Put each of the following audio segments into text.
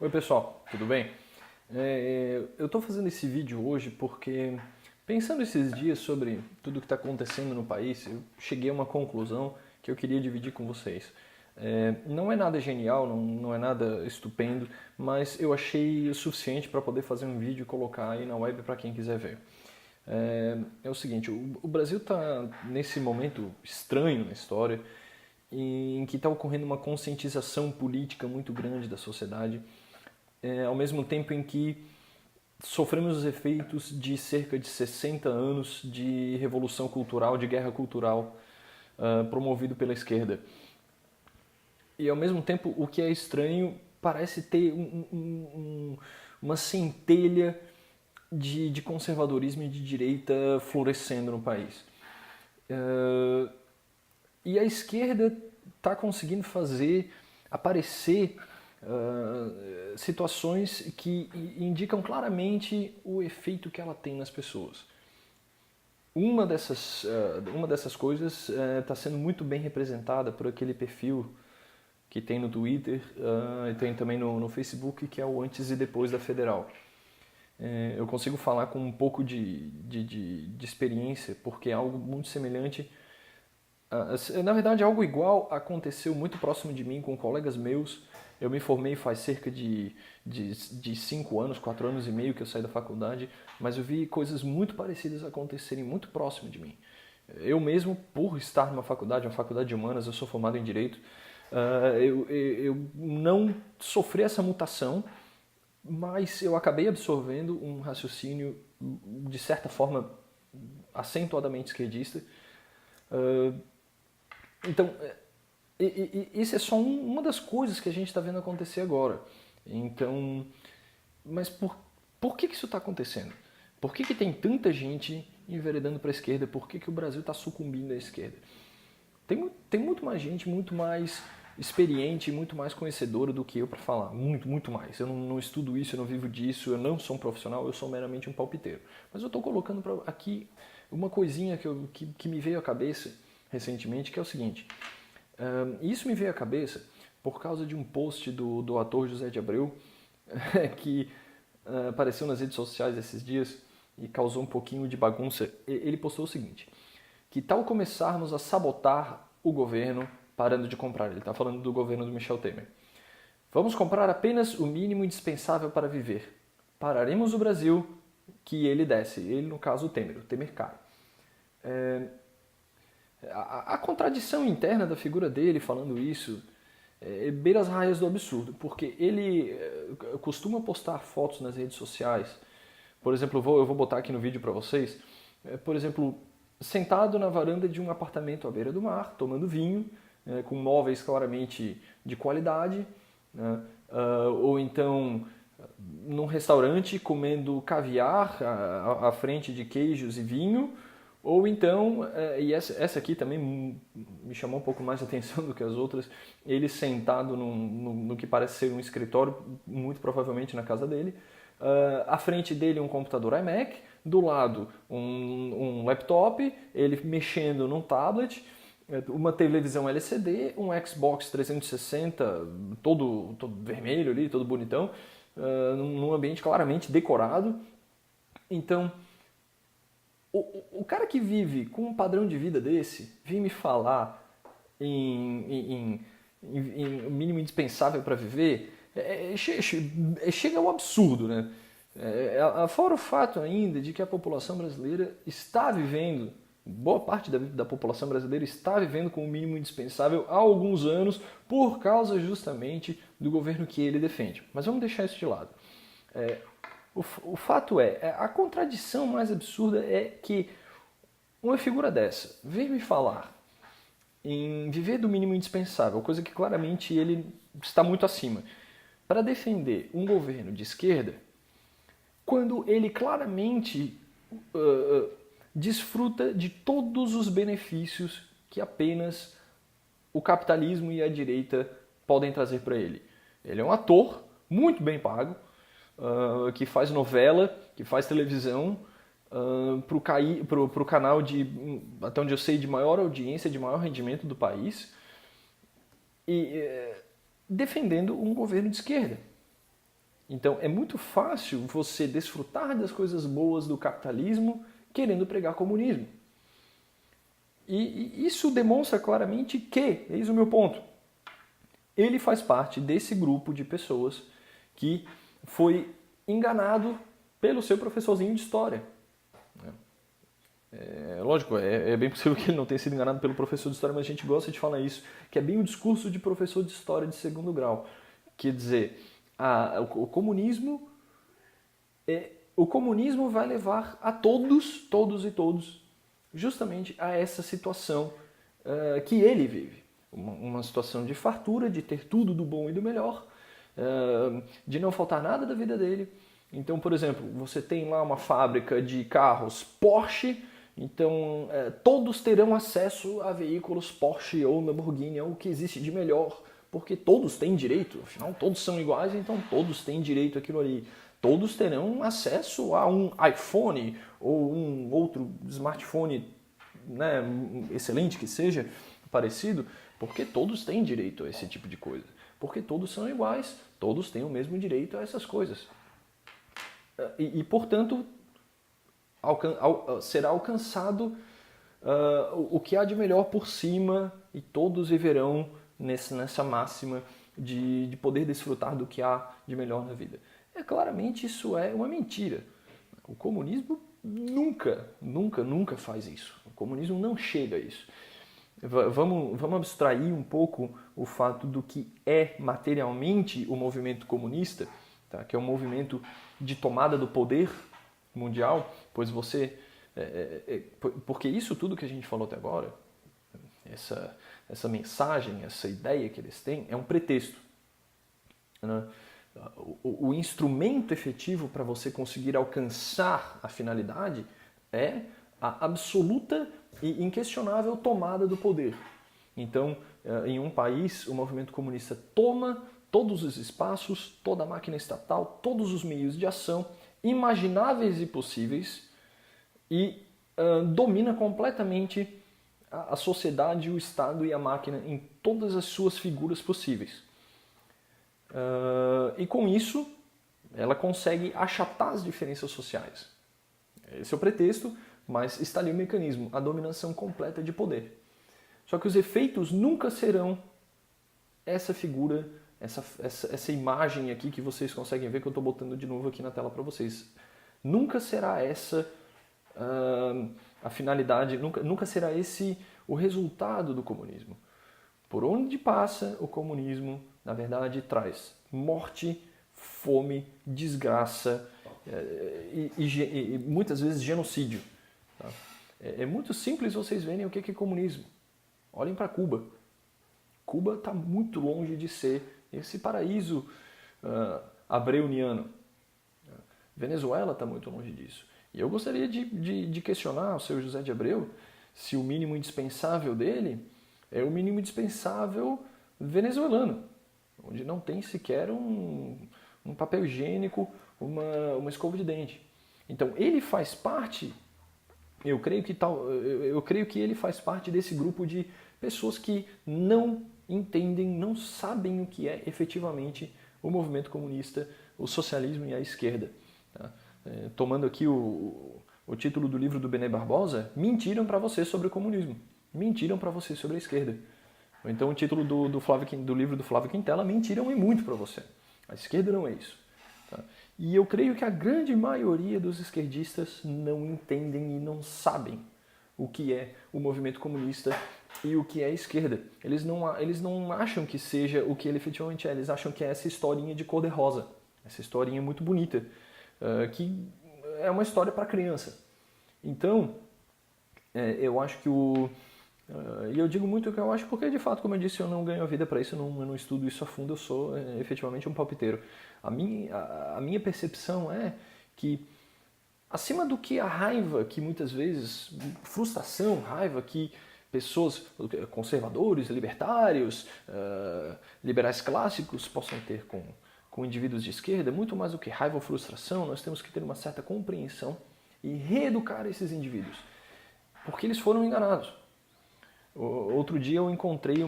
Oi pessoal, tudo bem? Eu estou fazendo esse vídeo hoje porque, pensando esses dias sobre tudo que está acontecendo no país, eu cheguei a uma conclusão que eu queria dividir com vocês. Não é nada genial, não é nada estupendo, mas eu achei o suficiente para poder fazer um vídeo e colocar aí na web para quem quiser ver. É o seguinte, o Brasil está nesse momento estranho na história, em que está ocorrendo uma conscientização política muito grande da sociedade, ao mesmo tempo em que sofremos os efeitos de cerca de 60 anos de revolução cultural, de guerra cultural, promovido pela esquerda. E ao mesmo tempo, o que é estranho, parece ter uma centelha de conservadorismo e de direita florescendo no país. E a esquerda está conseguindo fazer aparecer situações que indicam claramente o efeito que ela tem nas pessoas. Uma dessas coisas está sendo muito bem representada por aquele perfil que tem no Twitter e tem também no Facebook, que é o antes e depois da Federal. Eu consigo falar com um pouco de experiência, porque é algo muito semelhante. Na verdade, algo igual aconteceu muito próximo de mim com colegas meus. Eu me formei faz cerca de 5 anos, 4 anos e meio que eu saí da faculdade, mas eu vi coisas muito parecidas acontecerem muito próximo de mim. Eu mesmo, por estar numa faculdade, uma faculdade de humanas, eu sou formado em Direito, eu não sofri essa mutação, mas eu acabei absorvendo um raciocínio, de certa forma, acentuadamente esquerdista. Então, isso é só uma das coisas que a gente está vendo acontecer agora. Então, mas por que isso está acontecendo? Por que tem tanta gente enveredando para a esquerda? Por que o Brasil está sucumbindo à esquerda? Tem muito mais gente, muito mais experiente, muito mais conhecedora do que eu para falar. Muito mais. Eu não estudo isso, eu não vivo disso, eu não sou um profissional, eu sou meramente um palpiteiro. Mas eu estou colocando aqui uma coisinha que me veio à cabeça recentemente, que é o seguinte. Isso me veio à cabeça por causa de um post do ator José de Abreu, que apareceu nas redes sociais esses dias e causou um pouquinho de bagunça. Ele postou o seguinte: que tal começarmos a sabotar o governo parando de comprar? Ele está falando do governo do Michel Temer. Vamos comprar apenas o mínimo indispensável para viver. Pararemos o Brasil que ele desce. Ele, no caso, o Temer cai. A contradição interna da figura dele falando isso beira as raias do absurdo, porque ele costuma postar fotos nas redes sociais. Por exemplo, eu vou botar aqui no vídeo para vocês, por exemplo, sentado na varanda de um apartamento à beira do mar, tomando vinho, com móveis claramente de qualidade, né? Ou então num restaurante comendo caviar à frente de queijos e vinho, ou então, e essa aqui também me chamou um pouco mais de atenção do que as outras, ele sentado no que parece ser um escritório, muito provavelmente na casa dele, à frente dele um computador iMac, do lado um laptop, ele mexendo num tablet, uma televisão LCD, um Xbox 360 todo vermelho ali, todo bonitão, num ambiente claramente decorado. Então, o cara que vive com um padrão de vida desse, vem me falar em mínimo indispensável para viver, chega ao absurdo, né? Fora o fato ainda de que a população brasileira está vivendo, boa parte da população brasileira está vivendo com o mínimo indispensável há alguns anos por causa justamente do governo que ele defende. Mas vamos deixar isso de lado. O fato a contradição mais absurda é que uma figura dessa vem me falar em viver do mínimo indispensável, coisa que claramente ele está muito acima, para defender um governo de esquerda, quando ele claramente desfruta de todos os benefícios que apenas o capitalismo e a direita podem trazer para ele. Ele é um ator muito bem pago, que faz novela, que faz televisão, para o canal até onde eu sei, de maior audiência, de maior rendimento do país, e defendendo um governo de esquerda. Então é muito fácil você desfrutar das coisas boas do capitalismo querendo pregar comunismo. E isso demonstra claramente que, eis o meu ponto, ele faz parte desse grupo de pessoas que foi enganado pelo seu professorzinho de história. Lógico, é bem possível que ele não tenha sido enganado pelo professor de história, mas a gente gosta de falar isso, que é bem o discurso de professor de história de segundo grau. Quer dizer, o comunismo vai levar a todos e todos, justamente a essa situação que ele vive. Uma situação de fartura, de ter tudo do bom e do melhor, de não faltar nada da vida dele. Então, por exemplo, você tem lá uma fábrica de carros Porsche, então todos terão acesso a veículos Porsche ou Lamborghini, é o que existe de melhor, porque todos têm direito, afinal todos são iguais, então todos têm direito àquilo ali. Todos terão acesso a um iPhone ou um outro smartphone, né, excelente que seja, parecido, porque todos têm direito a esse tipo de coisa. Porque todos são iguais, todos têm o mesmo direito a essas coisas. Portanto, será alcançado o que há de melhor por cima e todos viverão nessa máxima de poder desfrutar do que há de melhor na vida. Claramente isso é uma mentira. O comunismo nunca faz isso. O comunismo não chega a isso. Vamos abstrair um pouco o fato do que é materialmente o movimento comunista, tá? Que é um movimento de tomada do poder mundial, pois porque isso tudo que a gente falou até agora, essa mensagem, essa ideia que eles têm, é um pretexto, né? O instrumento efetivo para você conseguir alcançar a finalidade é a absoluta e inquestionável tomada do poder. Então, em um país, o movimento comunista toma todos os espaços, toda a máquina estatal, todos os meios de ação imagináveis e possíveis e domina completamente a sociedade, o Estado e a máquina em todas as suas figuras possíveis. E com isso, ela consegue achatar as diferenças sociais. Esse é o pretexto, mas está ali o mecanismo, a dominação completa de poder. Só que os efeitos nunca serão essa figura, essa imagem aqui que vocês conseguem ver, que eu estou botando de novo aqui na tela para vocês. Nunca será essa a finalidade, nunca será esse o resultado do comunismo. Por onde passa o comunismo, na verdade, traz morte, fome, desgraça e muitas vezes genocídio. Tá? É muito simples vocês verem o que é comunismo. Olhem para Cuba. Cuba está muito longe de ser esse paraíso abreuniano. Venezuela está muito longe disso. E eu gostaria de questionar o seu José de Abreu se o mínimo indispensável dele é o mínimo indispensável venezuelano, onde não tem sequer um papel higiênico, uma escova de dente. Então ele faz parte, eu creio que ele faz parte desse grupo de pessoas que não entendem, não sabem o que é efetivamente o movimento comunista, o socialismo e a esquerda. Tá? Tomando aqui o título do livro do Bené Barbosa, mentiram para você sobre o comunismo, mentiram para você sobre a esquerda. Ou então o título do livro do Flávio Quintela, mentiram e muito para você. A esquerda não é isso. Tá? E eu creio que a grande maioria dos esquerdistas não entendem e não sabem o que é o movimento comunista e o que é a esquerda. Eles não acham que seja o que ele efetivamente é, eles acham que é essa historinha de cor-de-rosa, essa historinha muito bonita, que é uma história para criança. Então, eu acho que e eu digo muito o que eu acho porque, de fato, como eu disse, eu não ganho a vida para isso, eu não estudo isso a fundo, eu sou efetivamente um palpiteiro. A minha percepção é que, acima do que a raiva, que muitas vezes, frustração, raiva que pessoas, conservadores, libertários, liberais clássicos possam ter com indivíduos de esquerda, muito mais do que raiva ou frustração, nós temos que ter uma certa compreensão e reeducar esses indivíduos, porque eles foram enganados. Outro dia eu encontrei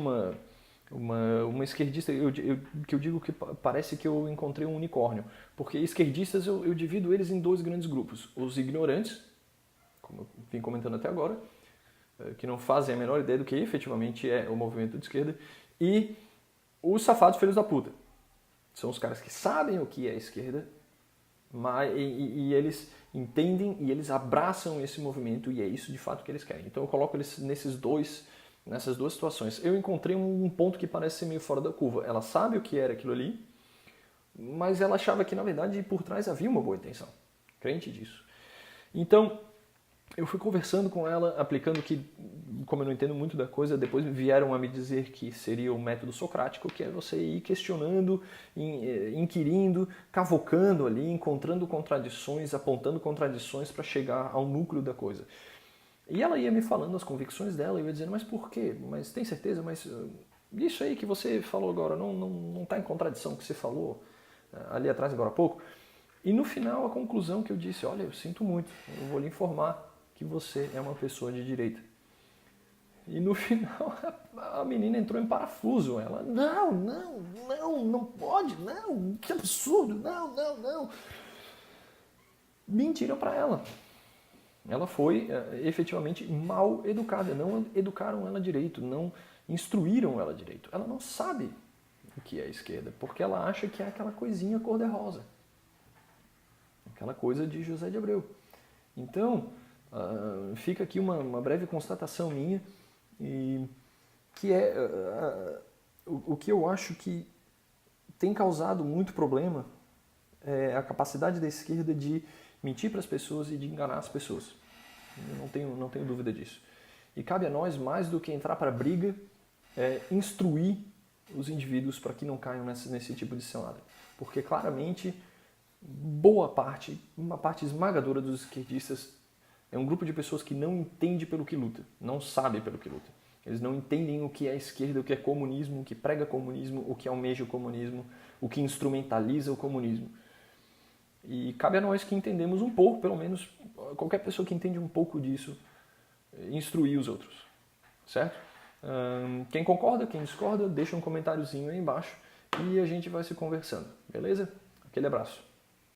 uma esquerdista, que eu digo que parece que eu encontrei um unicórnio, porque esquerdistas eu divido eles em dois grandes grupos: os ignorantes, como eu vim comentando até agora, que não fazem a menor ideia do que efetivamente é o movimento de esquerda, e os safados filhos da puta. São os caras que sabem o que é esquerda, e eles entendem e eles abraçam esse movimento, e é isso de fato que eles querem. Então eu coloco eles nessas duas situações. Eu encontrei um ponto que parece ser meio fora da curva. Ela sabe o que era aquilo ali, mas ela achava que na verdade por trás havia uma boa intenção. Crente disso. Então eu fui conversando com ela, aplicando que, como eu não entendo muito da coisa, depois vieram a me dizer que seria o método socrático, que é você ir questionando, inquirindo, cavocando ali, encontrando contradições, apontando contradições para chegar ao núcleo da coisa. E ela ia me falando as convicções dela, e eu ia dizendo, mas por quê? Mas tem certeza? Mas isso aí que você falou agora não está em contradição com o que você falou ali atrás, agora há pouco? E no final, a conclusão que eu disse, olha, eu sinto muito, eu vou lhe informar que você é uma pessoa de direita. E no final, a menina entrou em parafuso. Ela, não pode, não, que absurdo, não. Mentiram para ela. Ela foi efetivamente mal educada, não educaram ela direito, não instruíram ela direito. Ela não sabe o que é a esquerda, porque ela acha que é aquela coisinha cor-de-rosa. Aquela coisa de José de Abreu. Então, fica aqui uma breve constatação minha, que é o que eu acho que tem causado muito problema é a capacidade da esquerda de mentir para as pessoas e de enganar as pessoas. Eu não tenho dúvida disso. E cabe a nós, mais do que entrar para a briga, instruir os indivíduos para que não caiam nesse tipo de cilada. Porque claramente, uma parte esmagadora dos esquerdistas é um grupo de pessoas que não entende pelo que luta, não sabe pelo que luta. Eles não entendem o que é esquerda, o que é comunismo, o que prega comunismo, o que almeja o comunismo, o que instrumentaliza o comunismo. E cabe a nós que entendemos um pouco, pelo menos qualquer pessoa que entende um pouco disso, instruir os outros, certo? Quem concorda, quem discorda, deixa um comentáriozinho aí embaixo e a gente vai se conversando, beleza? Aquele abraço.